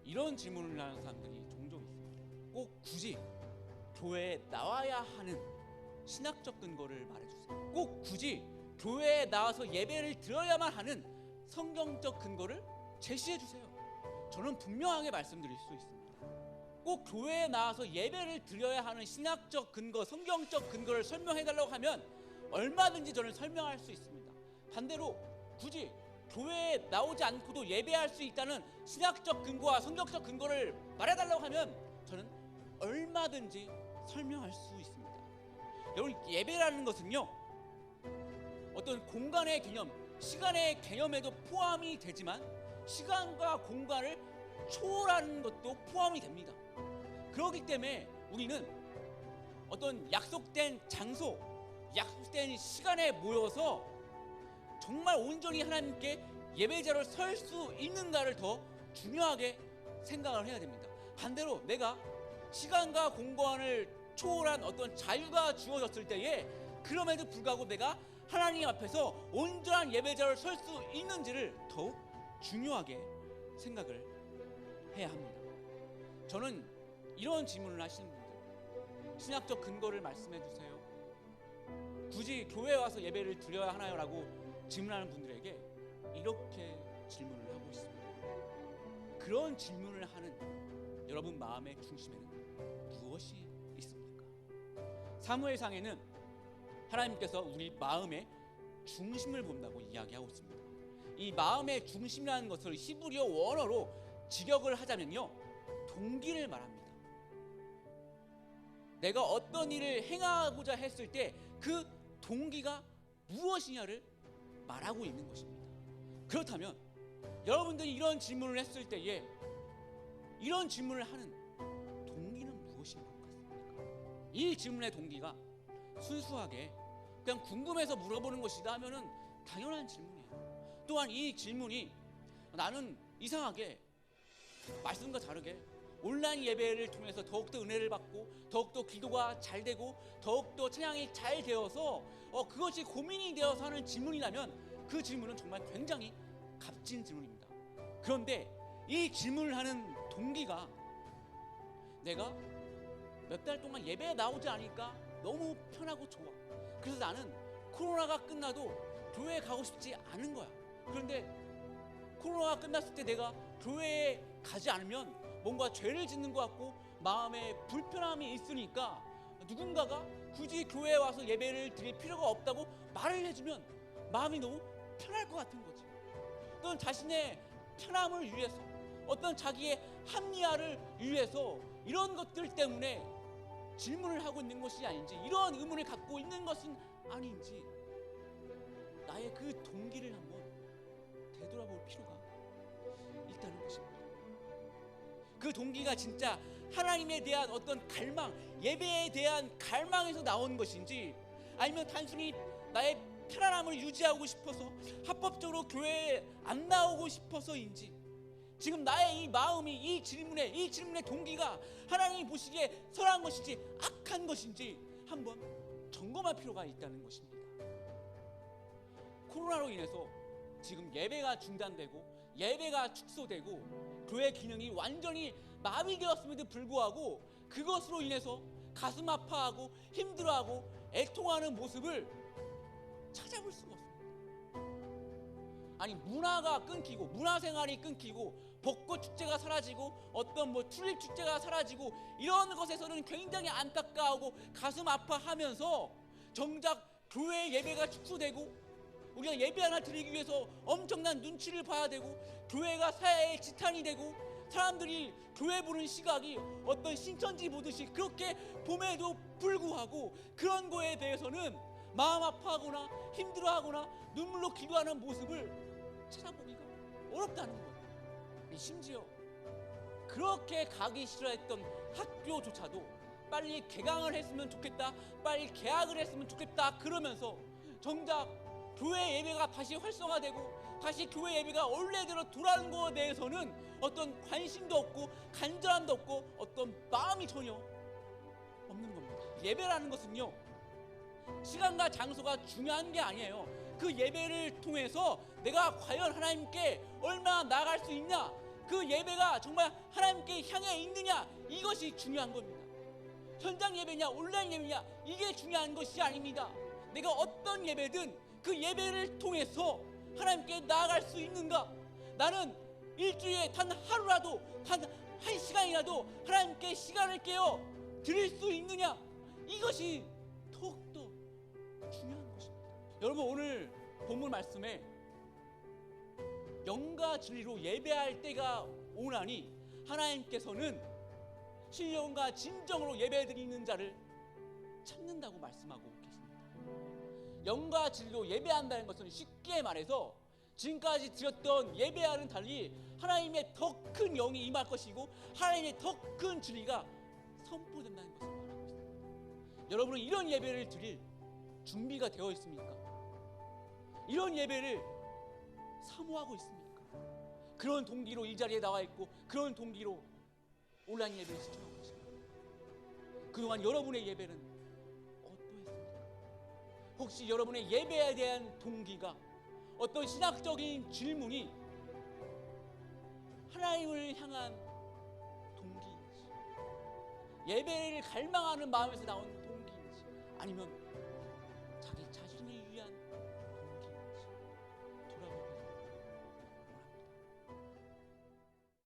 이런 질문을 하는 사람들이 종종 있습니다. 꼭 굳이 교회에 나와야 하는 신학적 근거를 말해주세요. 꼭 굳이 교회에 나와서 예배를 드려야만 하는 성경적 근거를 제시해주세요. 저는 분명하게 말씀드릴 수 있습니다. 꼭 교회에 나와서 예배를 드려야 하는 신학적 근거, 성경적 근거를 설명해달라고 하면 얼마든지 저는 설명할 수 있습니다. 반대로 굳이 교회에 나오지 않고도 예배할 수 있다는 신학적 근거와 성경적 근거를 말해달라고 하면 저는 얼마든지 설명할 수 있습니다. 여러분, 예배라는 것은요, 어떤 공간의 개념, 시간의 개념에도 포함이 되지만 시간과 공간을 초월하는 것도 포함이 됩니다. 그렇기 때문에 우리는 어떤 약속된 장소, 약속된 시간에 모여서 정말 온전히 하나님께 예배자로 설 수 있는가를 더 중요하게 생각을 해야 됩니다. 반대로 내가 시간과 공간을 초월한 어떤 자유가 주어졌을 때에 그럼에도 불구하고 내가 하나님 앞에서 온전한 예배자로 설 수 있는지를 더욱 중요하게 생각을 해야 합니다. 저는 이런 질문을 하시는 분들, 신학적 근거를 말씀해 주세요. 굳이 교회에 와서 예배를 드려야 하나요? 라고 질문하는 분들에게 이렇게 질문을 하고 있습니다. 그런 질문을 하는 여러분 마음의 중심에는 무엇이 있습니까? 사무엘상에는 하나님께서 우리 마음의 중심을 본다고 이야기하고 있습니다. 이 마음의 중심이라는 것을 히브리어 원어로 직역을 하자면요, 동기를 말합니다. 내가 어떤 일을 행하고자 했을 때 그 동기가 무엇이냐를 말하고 있는 것입니다. 그렇다면 여러분들이 이런 질문을 했을 때에 이런 질문을 하는 동기는 무엇인 것 같습니까? 이 질문의 동기가 순수하게 그냥 궁금해서 물어보는 것이다 하면은 당연한 질문이에요. 또한 이 질문이 나는 이상하게 말씀과 다르게 온라인 예배를 통해서 더욱더 은혜를 받고 더욱더 기도가 잘 되고 더욱더 찬양이 잘 되어서 그것이 고민이 되어서 하는 질문이라면 그 질문은 정말 굉장히 값진 질문입니다. 그런데 이 질문을 하는 동기가 내가 몇 달 동안 예배에 나오지 않으니까 너무 편하고 좋아. 그래서 나는 코로나가 끝나도 교회에 가고 싶지 않은 거야. 그런데 코로나가 끝났을 때 내가 교회에 가지 않으면 뭔가 죄를 짓는 것 같고 마음에 불편함이 있으니까 누군가가 굳이 교회에 와서 예배를 드릴 필요가 없다고 말을 해주면 마음이 너무 편할 것 같은 거지. 또는 자신의 편함을 위해서, 어떤 자기의 합리화를 위해서 이런 것들 때문에 질문을 하고 있는 것이 아닌지, 이러한 의문을 갖고 있는 것은 아닌지 나의 그 동기를 한번 되돌아볼 필요가 있다는 것입니다. 그 동기가 진짜 하나님에 대한 어떤 갈망, 예배에 대한 갈망에서 나온 것인지, 아니면 단순히 나의 편안함을 유지하고 싶어서 합법적으로 교회에 안 나오고 싶어서인지, 지금 나의 이 마음이 이 질문의 동기가 하나님이 보시기에 선한 것인지 악한 것인지 한번 점검할 필요가 있다는 것입니다. 코로나로 인해서 지금 예배가 중단되고 예배가 축소되고 교회 기능이 완전히 마비되었음에도 불구하고 그것으로 인해서 가슴 아파하고 힘들어하고 애통하는 모습을 찾아볼 수가 없습니다. 아니, 문화가 끊기고 문화생활이 끊기고 벚꽃 축제가 사라지고 어떤 튤립 축제가 사라지고 이런 것에서는 굉장히 안타까워하고 가슴 아파하면서 정작 교회 예배가 축소되고 우리가 예배 하나 드리기 위해서 엄청난 눈치를 봐야 되고 교회가 사회의 지탄이 되고 사람들이 교회 보는 시각이 어떤 신천지 보듯이 그렇게 봄에도 불구하고 그런 거에 대해서는 마음 아파하거나 힘들어하거나 눈물로 기도하는 모습을 찾아보기가 어렵다는 거예요. 심지어 그렇게 가기 싫어했던 학교조차도 빨리 개강을 했으면 좋겠다, 빨리 개학을 했으면 좋겠다 그러면서 정작 교회 예배가 다시 활성화되고 다시 교회 예배가 원래대로 돌아오는 것에 대해서는 어떤 관심도 없고 간절함도 없고 어떤 마음이 전혀 없는 겁니다. 예배라는 것은요, 시간과 장소가 중요한 게 아니에요. 그 예배를 통해서 내가 과연 하나님께 얼마나 나아갈 수 있냐, 그 예배가 정말 하나님께 향해 있느냐, 이것이 중요한 겁니다. 현장 예배냐 온라인 예배냐, 이게 중요한 것이 아닙니다. 내가 어떤 예배든 그 예배를 통해서 하나님께 나아갈 수 있는가, 나는 일주일에 단 하루라도, 단 한 시간이라도 하나님께 시간을 깨어 드릴 수 있느냐, 이것이 더욱더 중요한 것입니다. 여러분, 오늘 본문 말씀에 영과 진리로 예배할 때가 오나니 하나님께서는 신령과 진정으로 예배드리는 자를 찾는다고 말씀하고 계십니다. 영과 진리로 예배한다는 것은 쉽게 말해서 지금까지 드렸던 예배와는 달리 하나님의 더 큰 영이 임할 것이고 하나님의 더 큰 진리가 선포된다는 것을 말하고 있습니다. 여러분은 이런 예배를 드릴 준비가 되어 있습니까? 이런 예배를 사모하고 있습니까? 그런 동기로 이 자리에 나와 있고 그런 동기로 온라인 예배를 시청하고 있습니다. 그동안 여러분의 예배는 어떠했습니까? 혹시 여러분의 예배에 대한 동기가, 어떤 신학적인 질문이 하나님을 향한 동기인지, 예배를 갈망하는 마음에서 나온 동기인지, 아니면